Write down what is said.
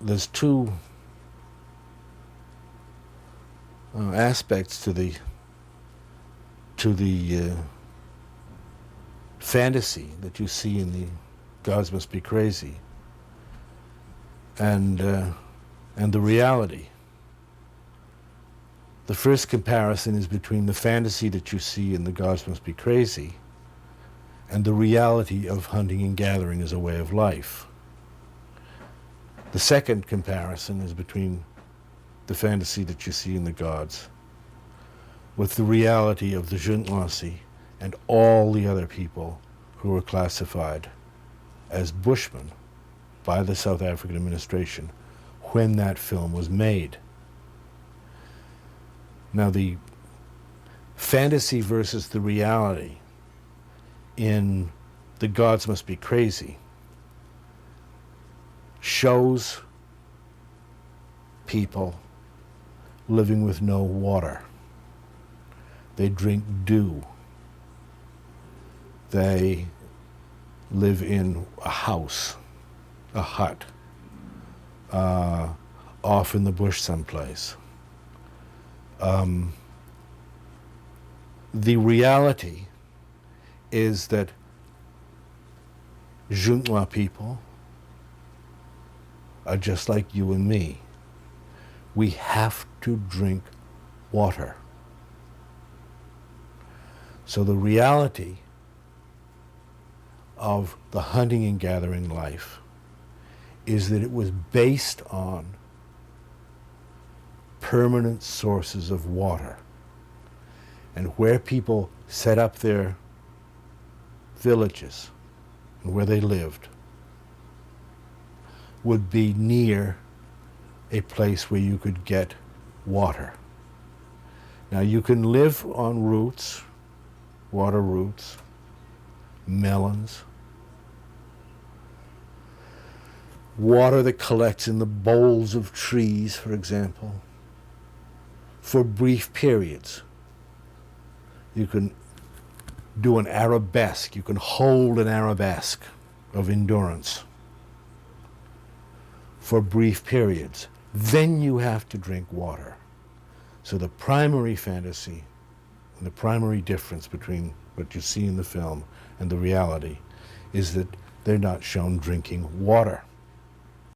there's two aspects to the fantasy that you see in the Gods Must Be Crazy, and the reality. The first comparison is between the fantasy that you see in the Gods Must Be Crazy and the reality of hunting and gathering as a way of life. The second comparison is between the fantasy that you see in the gods with the reality of the Juʿ'hoansi and all the other people who were classified as Bushmen by the South African administration when that film was made. Now, the fantasy versus the reality in The Gods Must Be Crazy shows people living with no water. They drink dew. They live in a house, a hut, off in the bush someplace. The reality is that Juʿ'hoan people are just like you and me. We have to drink water. So the reality of the hunting and gathering life is that it was based on permanent sources of water. And where people set up their villages and where they lived would be near a place where you could get water. Now, you can live on roots, water roots, melons, water that collects in the boles of trees, for example, for brief periods. You can do an arabesque, you can hold an arabesque of endurance for brief periods. Then you have to drink water. So the primary fantasy and the primary difference between what you see in the film and the reality is that they're not shown drinking water.